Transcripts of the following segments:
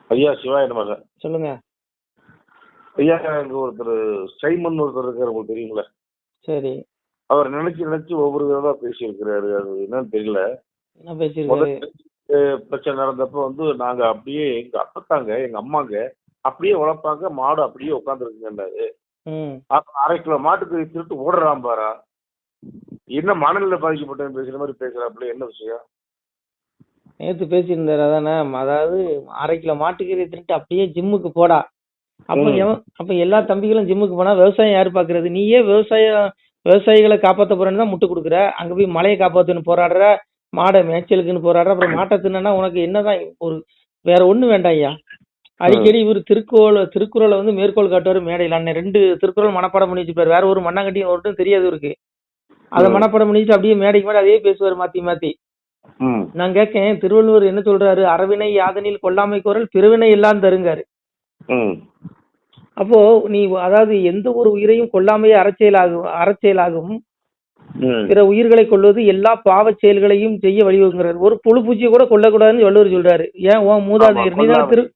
ஐயா சிவாய நமக. சொல்லுங்க. ஐயா இங்க ஒருத்தர் சைமன் ஒருத்தர் இருக்காரு, உங்களுக்கு தெரியுங்களா? சரி. அவர் நினைச்சு நினைச்சு ஒவ்வொரு விதமா பேசியிருக்கிறாரு. அது என்னன்னு தெரியல. என்ன பேசியிருக்காரு? முதல்ல பிரச்சனை நடந்தப்ப வந்து நாங்க அப்படியே எங்க அப்பத்தாங்க எங்க அம்மாங்க அப்படியே வளர்ப்பாங்க, மாடு அப்படியே உட்காந்துருக்குங்கன்னாரு. ம். அப்ப 1/2 கிலோ மாட்டுக்கு திருட்டு ஓடுறான் பாரா. என்ன மனநிலை பாதிக்கப்பட்டவன் பேசுற மாதிரி பேசுறாப்புல, என்ன விஷயம்? நேத்து பேசியிருந்தாரு அதானே. அதாவது 1/2 கிலோ மாட்டுக்கறி திருட்டு அப்படியே ஜிம்முக்கு போடா. அப்ப எல்லா தம்பிகளும் ஜிம்முக்கு போனா விவசாயம் யாரு பாக்குறது? நீயே விவசாயிகளை காப்பாத்த போறேன்னு தான் முட்டு கொடுக்குற. அங்க போய் மலையை காப்பாத்துன்னு போராடுற, மாடை மேய்ச்சலுக்குன்னு போராடுற, அப்புறம் மாட்டை தின்னா உனக்கு என்னதான் ஒரு வேற ஒண்ணு வேண்டாம் ஐயா. அடிக்கடி இவர் திருக்குறளை வந்து மேற்கோள் காட்டுவாரு மேடையில். அண்ணன் 2 திருக்குறள் மனப்பாடம் பண்ணி வச்சுப்பாரு. வேற ஒரு மண்ணாங்கட்டியும் ஒருட்டும் தெரியாது இவருக்கு. அதை மனப்பாடம் பண்ணிட்டு அப்படியே மேடைக்கு மேலே அதே பேசுவார் மாத்தி மாத்தி. நான் கேட்கேன், திருவள்ளுவர் என்ன சொல்றாரு? அறவினை யாதனில் கொல்லாமை கோரல் பிறவினை எல்லாம் தருங்காரு. அப்போ நீ அதாவது எந்த ஒரு உயிரையும் கொல்லாமையே அறச்செயலாகும். பிற உயிர்களை கொள்வது எல்லா பாவ செயல்களையும் செய்ய வழிவகுங்கிறார். ஒரு புழு பூச்சியை கூட கொல்லக்கூடாதுன்னு வள்ளுவர் சொல்றாரு. ஏன் உன் மூதாதையர் நீதான்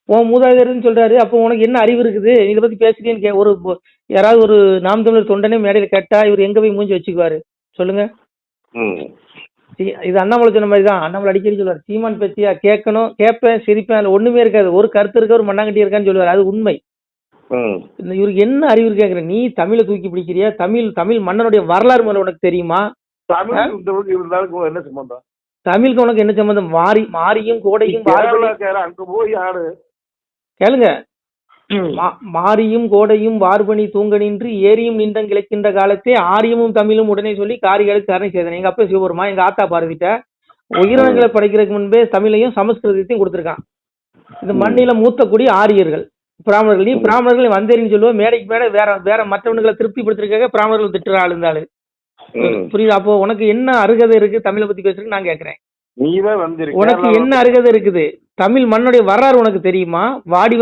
உன் மூதாதையர்னு சொல்றாரு. அப்போ உனக்கு என்ன அறிவு இருக்குது? இதை பத்தி பேசுறீன்னு ஒரு யாராவது ஒரு நாம் தமிழர் தொண்டனே மேடையில கேட்டா இவர் எங்க போய் மூஞ்சி வச்சுக்குவாரு சொல்லுங்க? இது அண்ணாமலை சொன்ன மாதிரி தான். அண்ணாமலை அடிக்கடி சொல்லுவார், சீமான் பேச்சியா கேட்கணும், கேட்பேன், சிரிப்பேன், அதுல ஒண்ணுமே இருக்காது, ஒரு கருத்து இருக்க ஒரு மண்ணாங்கட்டி இருக்கான்னு சொல்லுவார். அது உண்மை. இவருக்கு என்ன அறிவு கேட்கிற? நீ தமிழை தூக்கி பிடிக்கிறியா? தமிழ் மன்னனுடைய வரலாறு மேல உனக்கு தெரியுமா? என்ன சம்பந்தம்? தமிழுக்கு உனக்கு என்ன சம்பந்தம்? மாரியும் கோடையும் அங்க போய் ஆடு கேளுங்க. மாரியும் கோடையும் வார்பணி தூங்க நின்று ஏரியும் நின்றங் கிளைக்கின்ற காலத்தே ஆரியமும் தமிழும் உடனே சொல்லி காரிகளுக்கு கரணை செய்தேன். எங்க அப்பா சிவபெருமா எங்க ஆத்தா பார்வதிட்ட உயிரினங்களை படைக்கிறதுக்கு முன்பே தமிழையும் சமஸ்கிருதத்தையும் கொடுத்துருக்கான். இந்த மண்ணில மூத்த குடி ஆரியர்கள், பிராமணர்கள். நீ பிராமணர்களை வந்தேரின்னு சொல்லுவோம். மேடைக்கு மேடை வேற மற்றவர்களை திருப்திப்படுத்திருக்காக பிராமணர்கள் திட்டுற ஆளுந்தாளு. புரியுதா? அப்போ உனக்கு என்ன அருகதை இருக்கு தமிழை பத்தி பேசுறதுக்கு? நான் கேட்கிறேன், உனக்கு என்ன அருகதை இருக்குது? தமிழ் மண்ணுடைய வரலாறு உனக்கு தெரியுமா? வாடி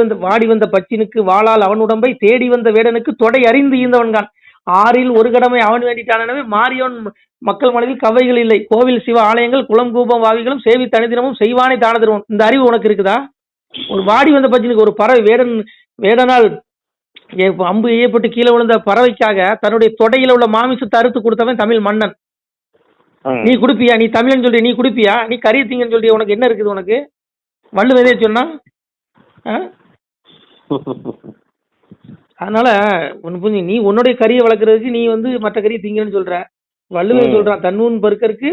வந்த பச்சினுக்கு வாளால் அவன் உடம்பை தேடி வந்த வேடனுக்கு தொடை அறிந்து ஈந்தவன்கான். 6ல் ஒரு கடமை அவன் வேண்டிட்டானவே மாறியவன் மக்கள் மனதில் கவைகள் இல்லை. கோவில் சிவ ஆலயங்கள் குளம் கூபம் வாவிகளும் சேவி தனிதினமும் செய்வானே தான தருவன். இந்த அறிவு உனக்கு இருக்குதா? ஒரு வாடி வந்த பச்சினுக்கு ஒரு பறவை வேடனால் அம்பு எய்யப்பட்டு கீழே விழுந்த பறவைக்காக தன்னுடைய தொடையில உள்ள மாமிசத்தை அறுத்து கொடுத்தவன் தமிழ் மன்னன். நீ குடுப்பியா? நீ தமிழன் சொல்றிய, நீ குடுப்பியா? நீ கறி திங்கன்னு சொல்றிய, உனக்கு என்ன இருக்குது? உனக்கு வள்ளுவதே சொன்னா. அதனால ஒண்ணு புரிஞ்சு, நீ உன்னுடைய கறியை வளர்க்கறதுக்கு நீ வந்து மற்ற கறியை திங்கன்னு சொல்ற. வள்ளுவன் சொல்றான், தன்னூன் பருக்கருக்கு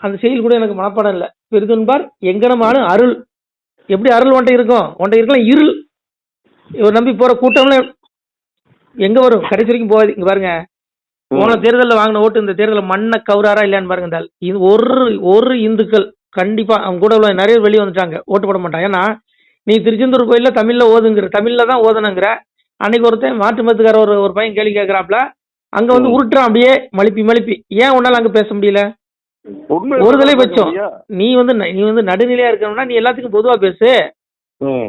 அந்த செயல் கூட எனக்கு மனப்பாடம் இல்லை. பெரிதுன்பார் எங்கனமான அருள். எப்படி அருள் ஒன்றை இருக்கும்? ஒன்றை இருக்கலாம் இருள். இவர் நம்பி போற கூட்டம்ல எங்க வரும்? கடைசி வரைக்கும் போகாது. இங்க பாருங்க, போன தேர்தலில் வாங்கின ஓட்டு இந்த தேர்தலில் மண்ணை கவுராரா இல்லையான்னு பாருங்க. இது ஒரு இந்துக்கள் கண்டிப்பா அவங்க கூட உள்ள நிறைய வெளியே வந்துட்டாங்க, ஓட்டு போட மாட்டாங்க. ஏன்னா நீ திருச்செந்தூர் கோயில்ல தமிழ்ல ஓதுங்கிற, தமிழ்ல தான் ஓதணுங்கிற. அன்னைக்கு ஒருத்தன் மாற்று மதத்துக்கார ஒரு பையன் கேள்வி கேட்கறாப்ல, அங்க வந்து உருட்டுறான் அப்படியே மலிப்பி. ஏன் உன்னால அங்க பேச முடியல? ஒருதலை பட்சம். நீ வந்து நடுநிலையா இருக்கணும்னா நீ எல்லாத்துக்கும் பொதுவா பேசு.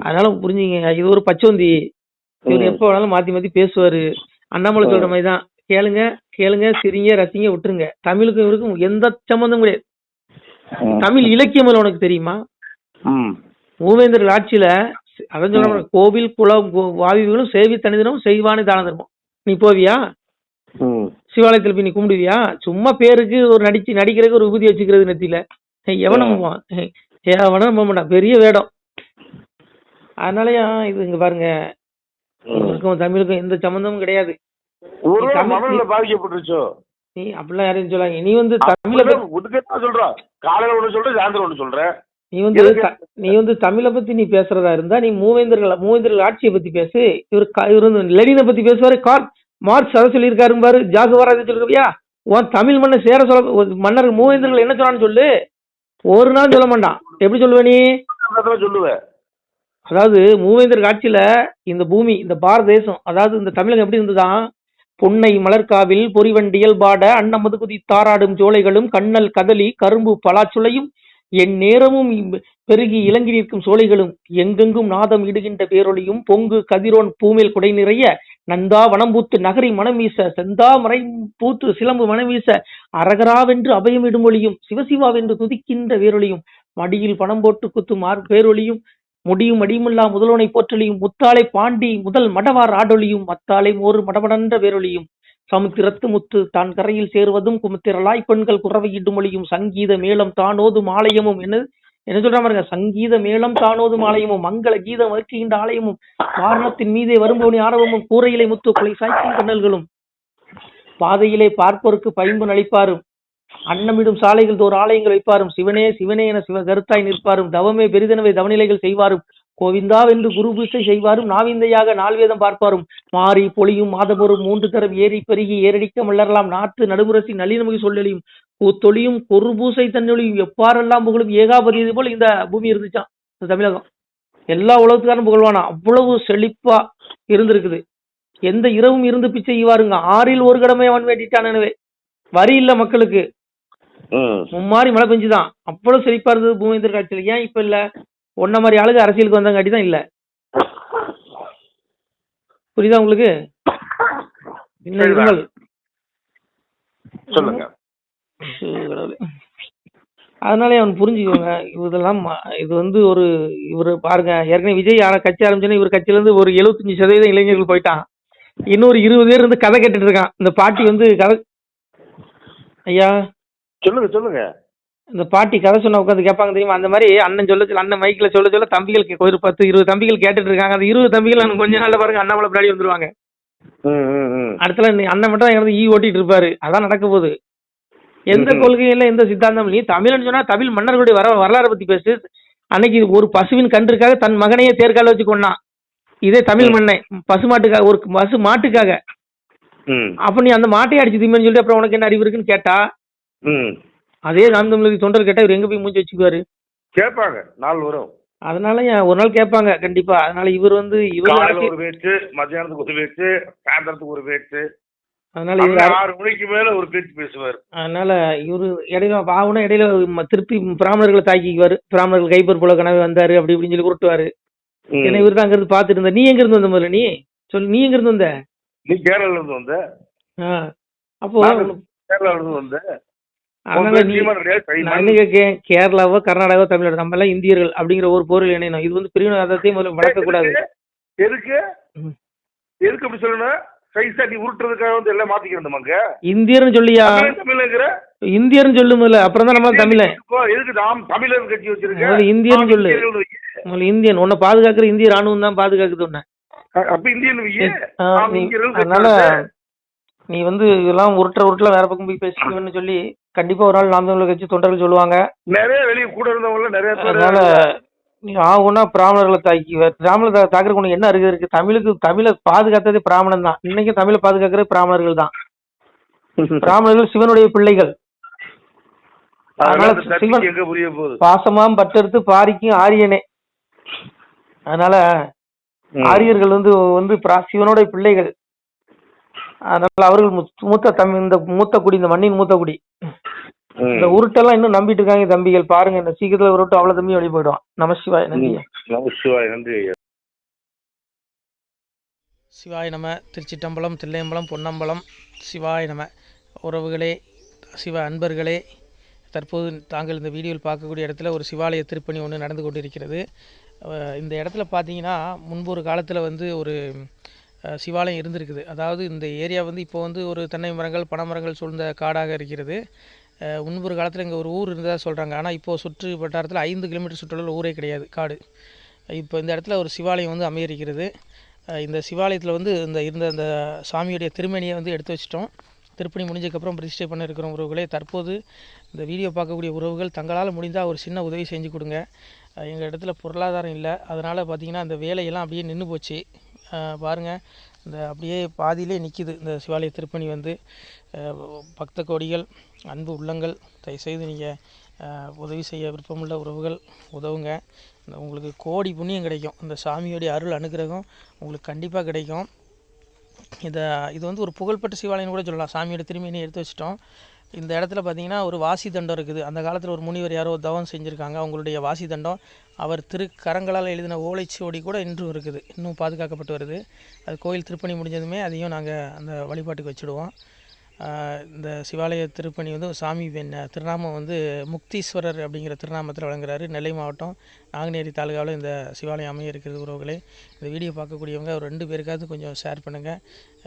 அதனால புரிஞ்சுங்க, இது ஒரு பச்சோந்தி. இவர் எப்ப வேணாலும் மாத்தி பேசுவாரு. அண்ணாமலை சொல்ற மாதிரி தான். கேளுங்க, சிரிங்க, ரசிங்க, விட்டுருங்க. தமிழுக்கும் இவருக்கும் எந்த சம்பந்தம் கிடையாது. தமிழ் இலக்கியம் உனக்கு தெரியுமா? மூவேந்தர்கள் ஆட்சியில அதான் சொல்ற, கோவில் குளம் வாவிகளும் சேவி தனிதினமும் செய்வானே தான தர்மம். நீ போவியா? சிவாலயத்துல போய் நீ கும்பிடுவியா? சும்மா பேருக்கு ஒரு நடிக்கிறதுக்கு ஒரு விபூதி வச்சுக்கிறது நெத்தியில. எவனும் போக மாட்டான், பெரிய வேடம். அதனாலயா இது இங்க பாருங்க, தமிழுக்கும் எந்த சம்பந்தமும் கிடையாது. பாதிக்கப்பட்டுருச்சோ நீ அப்படிலாம் யாரையும் சொல்லாங்க. நீ வந்து தமிழை நீ வந்து தமிழை பத்தி நீ பேசுறதா இருந்தா நீ மூவேந்தர்கள் ஆட்சியை பத்தி பேசு. இவர் வந்து லெனினை பத்தி பேசுவாரு, மார்க்ஸ் அதை சொல்லியிருக்காரு பாரு, ஜாகுவாரா சொல்லிருக்கியா? உன் தமிழ் மண்ணை சேர சொல்ல மன்னர் மூவேந்தர்கள் என்ன சொன்னான்னு சொல்லு. ஒரு நாள் சொல்ல மாட்டான். எப்படி சொல்லுவ நீ? சொல்லுவேன். அதாவது மூவேந்தர் ஆட்சியில இந்த பூமி, இந்த பாரத தேசம், அதாவது இந்த தமிழகம் எப்படி இருந்துதான்? பொன்னை மலர்காவில் பொறிவண்டியல் பாட அன்னமது குதி தாராடும் சோலைகளும் கண்ணல் கதலி கரும்பு பலாச்சுளையும் என் நேரமும் பெருகி இலங்கி நிற்கும் சோலைகளும் எங்கெங்கும் நாதம் இடுகின்ற பேரொழியும் பொங்கு கதிரோன் பூமேல் குடை நிறைய நந்தா வனம்பூத்து நகரி மனம் வீச செந்தா மறை பூத்து சிலம்பு மனம் வீச அரகராவென்று அபயம் இடுமொழியும் சிவசிவாவென்று துதிக்கின்ற வேரொழியும் மடியில் பணம் போட்டு குத்தும் பேரொழியும் முடியும் அடியுமில்லா முதல்வனை போற்றலியும் முத்தாளை பாண்டி முதல் மடவார் ஆடொழியும் மத்தாளை மோறு மடமடன்ற வேரொழியும் சமுத்திரத்து முத்து தான் கரையில் சேருவதும் குமுத்திரலாய் பெண்கள் குறவையிடும் மொழியும் சங்கீத மேளம் தானோதும் ஆலயமும் என்ன சொல்ற பாருங்க, சங்கீத மேளம் தானோதும் ஆலயமும் மங்கள கீதம் வர்க்கின்ற ஆலயமும் வாரணத்தின் மீதே வரும்போனி ஆரவமும் கூரையிலை முத்து கொலை சாய்க்கும் கண்ணல்களும் பாதையிலே பார்ப்போருக்கு பைம்பு நளிப்பாரும் அன்னமிடும் சாலைகள் தோறு ஆலயங்கள் வைப்பாரும் சிவனே சிவனே என சிவ கருத்தாய் நிற்பாரும் தவமே பெரிதனவை தவநிலைகள் செய்வாரும் கோவிந்தாவென்று குரு பூசை செய்வாரும் நாவிந்தையாக நால்வேதம் பார்ப்பாரும் மாறி பொழியும் மாதபொரும் 3 தரம் ஏறி பெருகி ஏரடிக்க மல்லரலாம் நாட்டு நடுமுரசி நல்லினமுகி சொல்லலியும் பூத்தொழியும் கொரு பூசை தன்னொழியும் எப்பாரெல்லாம் புகழும் ஏகாபதி போல் இந்த பூமி இருந்துச்சான். இந்த தமிழகம் எல்லா உலகத்துக்காரும் புகழ்வானா, அவ்வளவு செழிப்பா இருந்திருக்குது. எந்த இரவும் இருந்து பிச்சை செய்வாருங்க. 6ல் 1 கடமை அவன் வேண்டிட்டான். எனவே வரி இல்ல மக்களுக்கு, மும்மாரி மழை பெஞ்சுதான். அவ்வளவு செழிப்பா இருந்தது பூமேந்திர காட்சியில். ஏன் இப்ப இல்ல? ஒன்ன மாதிரி ஆளுங்க அரசியலுக்கு வந்தங்காட்டி தான் இல்ல. புரியுதா உங்களுக்கு? இன்னும் இருமல் சொல்லுங்க. அதனாலே அவன் புரிஞ்சுக்கோங்க. இதெல்லாம் இது வந்து ஒரு இவரு பாருங்க, ஏற்கனவே விஜய் கட்சி ஆரம்பிச்சோன்னா இவர் கட்சியில இருந்து ஒரு 75% இளைஞர்கள் போயிட்டான். இன்னொரு 20 பேர் இருந்து கதை கேட்டுட்டு இருக்கான். இந்த பாட்டி வந்து கதை, ஐயா சொல்லுங்க சொல்லுங்க. இந்த பாட்டி கதை சொன்ன உட்காந்து கேட்பாங்க தெரியுமா? அந்த மாதிரி அண்ணன் அண்ணன் மைக்ல சொல்ல தம்பிகள் ஒரு 10-20 தம்பிகள் கேட்டுட்டு இருக்காங்க. அந்த 20 தம்பிகள் கொஞ்ச நாள்ல பாருங்க அண்ணாமலை பின்னாடி வந்துருவாங்க. அடுத்தல அண்ணன் மட்டும் தான் இருந்து ஓட்டிட்டு இருப்பாரு. அதான் நடக்க போகுது. எந்த கொள்கையில எந்த சித்தாந்தம், நீ தமிழ்னு சொன்னா தமிழ் மன்னர்களுடைய வரலாறை பத்தி பேசு. அன்னைக்கு ஒரு பசுவின் கன்றுக்காக தன் மகனையே தேர்கால வச்சு கொண்டான். இதே தமிழ் மண்ணை பசுமாட்டுக்காக, ஒரு பசு மாட்டுக்காக. அப்ப நீ அந்த மாட்டையை அடிச்சு திம்பன்னு சொல்லிட்டு அப்புறம் உனக்கு என்ன அறிவு இருக்குன்னு கேட்டா, அதே நாம் தமிழர் தொண்டர் கேட்டா இவர் எங்க போய் மூஞ்சி வச்சுக்குவாரு? கேட்பாங்க, நாள் வரும். அதனால ஒரு நாள் கேட்பாங்க கண்டிப்பா. அதனால இவர் வந்து ஒரு பேச்சு, மத்தியானத்துக்கு ஒரு பேச்சு, சாயந்தரத்துக்கு ஒரு பேச்சு, அதனால 6 மணிக்கு மேல ஒரு பேச்சு பேசுவார். அதனால இவரு இடையில பாவனா இடையில திருப்பி பிராமணர்களை தாக்கிக்குவாரு. பிராமணர்கள் கைப்பர் போல கனவு வந்தாரு அப்படி இப்படின்னு சொல்லி உருட்டுவாரு. ஏன்னா இவரு தான் அங்க இருந்து பாத்துட்டு இருந்த. நீ எங்க இருந்து வந்த முதல்ல? நீ சொல்லு, நீ எங்க இருந்து வந்த? நீ கேரளால இருந்து வந்த. அப்போ கேரளால இருந்து வந்த. அதனால நீ கேரளாவோ கர்நாடகாவோ தமிழ்நாடு நம்ம எல்லாம் இந்தியர்கள் அப்படிங்கிற ஒரு பொருள் இணையணும். இது வந்து பிரிவினைவாதத்தையும் முதல்ல வளர்க்க கூடாது. எதுக்கு எதுக்கு அப்படி சொல்லணும்? கைசாட்டி உருட்டுறதுக்காக வந்து எல்லாம் மாத்திக்கிறோம். இந்தியர்னு சொல்லியா? இந்தியர்னு சொல்லுமில்ல, அப்புறம் தான் நம்ம தமிழ. எதுக்கு நாம் தமிழர் கட்சி வச்சிருக்கோம்? இந்தியர்னு சொல்லு. இந்தியன் உன்னை பாதுகாக்கிற இந்திய ராணுவம் தான் பாதுகாக்குது உன்னை. அப்ப இந்தியன். அதனால நீ வந்து இதெல்லாம் உருட்டுல வேற பக்கம் போய் பேசிக்கணும்னு சொல்லி கண்டிப்பா ஒரு நாள் நாம் தமிழர் கட்சி தொண்டர்கள் சொல்லுவாங்க. நிறைய வெளியே கூட இருந்தவங்க நிறைய. அதனால நீ ஆகுனா பிராமணர்களை பிராமணர் தாக்குறதுக்கு உனக்கு என்ன இருக்கு? தமிழை பாதுகாத்ததே பிராமணன் தான். இன்னைக்கு தமிழை பாதுகாக்கிறது பிராமணர்கள் தான். பிராமணர்கள் சிவனுடைய பிள்ளைகள். பாசமாம் பட்டெடுத்து பாரிக்கும் ஆரியனே. அதனால ஆரியர்கள் வந்து சிவனுடைய பிள்ளைகள். அதனால அவர்கள் இந்த மூத்த குடி, இந்த மண்ணின் மூத்த குடி. இந்த உருட்டெல்லாம் இன்னும் நம்பிட்டு இருக்காங்க தம்பிகள். பாருங்க, இந்த சீக்கிரத்துல உருட்டு அவ்வளவு தம்பி வெளியே போயிடுவான். நமசிவாய். நன்றி. நமசிவாய். நன்றி. சிவாய் நம. திருச்சிட்டம்பலம், தில்லையம்பலம், பொன்னம்பலம். சிவாய் நம. உறவுகளே, சிவ அன்பர்களே, தற்போது தாங்கள் இந்த வீடியோவில் பார்க்கக்கூடிய இடத்துல ஒரு சிவாலய திருப்பணி ஒன்று நடந்து கொண்டிருக்கிறது. இந்த இடத்துல பார்த்தீங்கன்னா முன்பு ஒரு காலத்தில் வந்து ஒரு சிவாலயம் இருந்திருக்குது. அதாவது இந்த ஏரியா வந்து இப்போ வந்து ஒரு தென்னை மரங்கள், பனைமரங்கள் சூழ்ந்த காடாக இருக்கிறது. முன்பொரு காலத்தில் இங்கே ஒரு ஊர் இருந்ததாக சொல்கிறாங்க. ஆனால் இப்போது சுற்று வட்டாரத்தில் 5 கிலோமீட்டர் சுற்றுலாவில் ஊரே கிடையாது, காடு. இப்போ இந்த இடத்துல ஒரு சிவாலயம் வந்து அமையிருக்கிறது. இந்த சிவாலயத்தில் வந்து இருந்த அந்த சாமியுடைய திருமணியை வந்து எடுத்து வச்சிட்டோம். திருப்பணி முடிஞ்சதுக்கப்புறம் பிரதிஷ்டை பண்ண இருக்கிற உறவுகளே, தற்போது இந்த வீடியோ பார்க்கக்கூடிய உறவுகள் தங்களால் முடிந்தால் ஒரு சின்ன உதவி செஞ்சு கொடுங்க. எங்கள் இடத்துல பொருளாதாரம் இல்லை. அதனால் பார்த்திங்கன்னா அந்த வேலையெல்லாம் அப்படியே நின்று போச்சு. பாருங்கள், இந்த அப்படியே பாதியிலே நிற்கிது இந்த சிவாலய திருப்பணி வந்து. பக்த கோடிகள், அன்பு உள்ளங்கள், தயவுசெய்து நீங்கள் உதவி செய்ய விருப்பமுள்ள உறவுகள் உதவுங்க. உங்களுக்கு கோடி புண்ணியம் கிடைக்கும். இந்த சாமியோடைய அருள் அனுகிரகம் உங்களுக்கு கண்டிப்பாக கிடைக்கும். இது வந்து ஒரு புகழ்பெற்ற சிவாலயம்னு கூட சொல்லலாம். சாமியோட திருமணியை எடுத்து வச்சிட்டோம். இந்த இடத்துல பார்த்திங்கன்னா ஒரு வாசி தண்டம் இருக்குது. அந்த காலத்தில் ஒரு முனிவர் யாரோ தவம் செஞ்சுருக்காங்க. அவங்களுடைய வாசி தண்டம் அவர் திருக்கரங்களால் எழுதின ஓலைச்சுவடி கூட இன்றும் இருக்குது, இன்னும் பாதுகாக்கப்பட்டு வருது. அது கோயில் திருப்பணி முடிஞ்சதுமே அதையும் நாங்கள் அந்த வழிபாட்டுக்கு வச்சுடுவோம். இந்த சிவாலய திருப்பணி வந்து சாமி திருநாமம் வந்து முக்தீஸ்வரர் அப்படிங்கிற திருநாமத்தில் வழங்குறாரு. நெல்லை மாவட்டம் நாங்குநேரி தாலுகாவில் இந்த சிவாலயம் அமைய இருக்கிறது உறவுகளே. இந்த வீடியோ பார்க்கக்கூடியவங்க ஒரு 2 பேருக்காவது கொஞ்சம் ஷேர் பண்ணுங்கள்.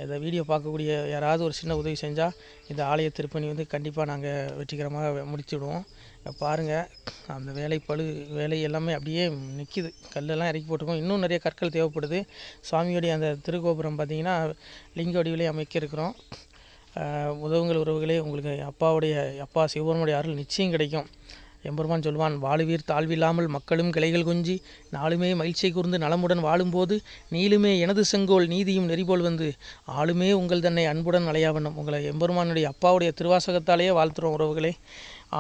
இந்த வீடியோ பார்க்கக்கூடிய யாராவது ஒரு சின்ன உதவி செஞ்சால் இந்த ஆலய திருப்பணி வந்து கண்டிப்பாக நாங்கள் வெற்றிகரமாக முடித்து விடுவோம். பாருங்கள், அந்த வேலை எல்லாமே அப்படியே நிற்கிது. கல்லெல்லாம் இறக்கி போட்டிருக்கோம். இன்னும் நிறைய கற்கள் தேவைப்படுது. சுவாமியோடைய அந்த திருக்கோபுரம் பார்த்திங்கன்னா லிங்க வடிவிலே அமைக்க இருக்கிறோம். உதவுங்கள் உறவுகளே. உங்களுக்கு அப்பா சிவபெருமானுடைய அருள் நிச்சயம் கிடைக்கும். எம்பெருமான் சொல்வான், வாழுவீர் தாழ்வில்லாமல் மக்களும் கிளைகள் கொஞ்சி நாளுமே மகிழ்ச்சியை கூர்ந்து நலமுடன் வாழும்போது நீளுமே எனது செங்கோல் நீதியும் நெறிபோல் வந்து ஆளுமே உங்கள் தன்னை அன்புடன் அலையாவண்ணம். உங்களை எம்பெருமானுடைய அப்பாவுடைய திருவாசகத்தாலேயே வாழ்த்துறோம் உறவுகளே.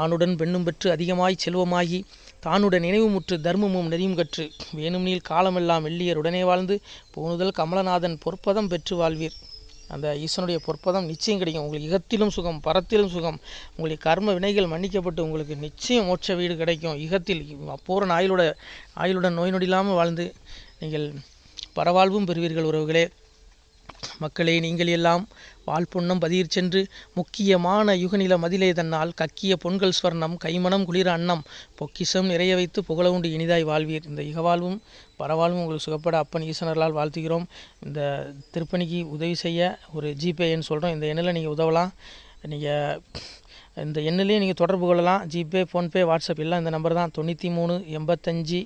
ஆணுடன் பெண்ணும் பெற்று அதிகமாய் செல்வமாகி தானுடன் நினைவு முற்று தர்மமும் நெறியும் கற்று வேணும் நீள் காலமெல்லாம் வெள்ளியர் உடனே வாழ்ந்து போனுதல் கமலநாதன் பொற்பதம் பெற்று வாழ்வீர். அந்த ஈசனுடைய பொற்பதம் நிச்சயம் கிடைக்கும். உங்களுக்கு இகத்திலும் சுகம், பரத்திலும் சுகம். உங்களுடைய கர்ம வினைகள் மன்னிக்கப்பட்டு உங்களுக்கு நிச்சயம் மோட்ச வீடு கிடைக்கும். இகத்தில் பூரண ஆயுளுடன் நோய் நொடி இல்லாமல் வாழ்ந்து நீங்கள் பரவாழ்வும் பெறுவீர்கள் உறவுகளே. மக்களே, நீங்கள் எல்லாம் வாழ்பொன்னம் பதியிற் சென்று முக்கியமான யுகநில மதிலே தன்னால் கக்கிய பொன்கள் ஸ்வர்ணம் கைமணம் குளிர அன்னம் பொக்கிஷம் நிறைய வைத்து புகழ உண்டு இனிதாய் வாழ்வீர். இந்த இகவாழ்வும் பரவாழ்வும் உங்களுக்கு சுகப்பட அப்பன் ஈசனர்களால் வாழ்த்துகிறோம். இந்த திருப்பணிக்கு உதவி செய்ய ஒரு ஜிபே எண் சொல்கிறோம். இந்த எண்ணில் நீங்கள் உதவலாம். நீங்கள் இந்த எண்ணிலே நீங்கள் தொடர்பு கொள்ளலாம். ஜிபே, ஃபோன்பே, வாட்ஸ்அப் எல்லாம் இந்த நம்பர் தான். 93 85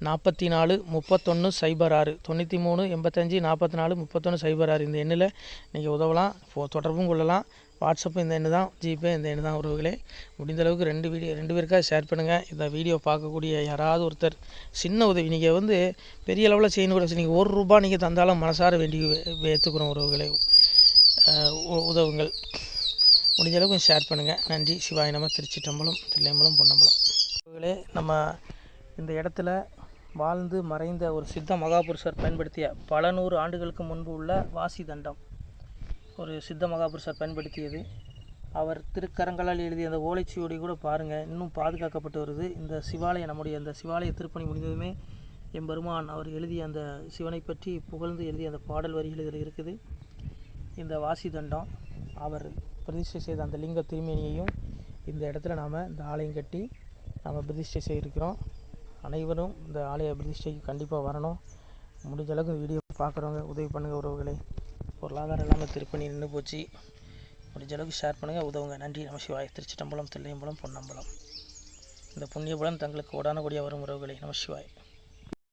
44 31 06 93 85 44 31 06. இந்த எண்ணில் நீங்கள் உதவலாம், தொடர்பும் கொள்ளலாம். வாட்ஸ்அப்பு இந்த எண்ணு தான், ஜிபே இந்த எண்ணு தான் உறவுகளே. முடிந்த அளவுக்கு 2 பேருக்காக ஷேர் பண்ணுங்கள். இந்த வீடியோ பார்க்கக்கூடிய யாராவது ஒருத்தர் சின்ன உதவி, நீங்கள் வந்து பெரிய அளவில் செய்யணும் கூட, நீங்கள் ₹1 நீங்கள் தந்தாலும் மனசார வேண்டி ஏற்றுக்கிறோம் உறவுகளே. உதவுங்கள். முடிஞ்ச அளவுக்கு ஷேர் பண்ணுங்கள். நன்றி. சிவாய நம. திருச்சிற்றம்பலம், தில்லையம்பலம், பொன்னம்பலம். உறவுகளே, நம்ம இந்த இடத்துல வாழ்ந்து மறைந்த ஒரு சித்த மகாபுருஷர் பயன்படுத்திய பல 100 ஆண்டுகளுக்கு முன்பு உள்ள வாசி தண்டம் ஒரு சித்த மகாபுருஷர் பயன்படுத்தியது. அவர் திருக்கரங்களால் எழுதிய அந்த ஓலைச்சுவடி கூட பாருங்கள், இன்னும் பாதுகாக்கப்பட்டு வருது. இந்த சிவாலயம், நம்முடைய அந்த சிவாலய திருப்பணி முடிந்ததுமே எம்பெருமான் அவர் எழுதிய அந்த சிவனை பற்றி புகழ்ந்து எழுதிய அந்த பாடல் வரிகள் இதில் இருக்குது. இந்த வாசி தண்டம் அவர் பிரதிஷ்டை செய்த அந்த லிங்க திருமேனியையும் இந்த இடத்துல நாம் இந்த ஆலயம் கட்டி நாம் பிரதிஷ்டை செய்திருக்கிறோம். அனைவரும் இந்த ஆலய பிரதிஷ்டைக்கு கண்டிப்பாக வரணும். முடிஞ்ச அளவுக்கு வீடியோ பார்க்குறவங்க உதவி பண்ணுங்கள் உறவுகளை. பொருளாதாரம் இல்லாமல் திருப்பணி நின்று போச்சு. முடிஞ்ச அளவுக்கு ஷேர் பண்ணுங்கள், உதவுங்க. நன்றி. நம சிவாய. திருச்சிற்றம்பலம், தில்லையம்பலம், பொன்னம்பலம். இந்த புண்ணியபலம் தங்களுக்கு உடான கூடிய வரும் உறவுகளை. நம சிவாய்.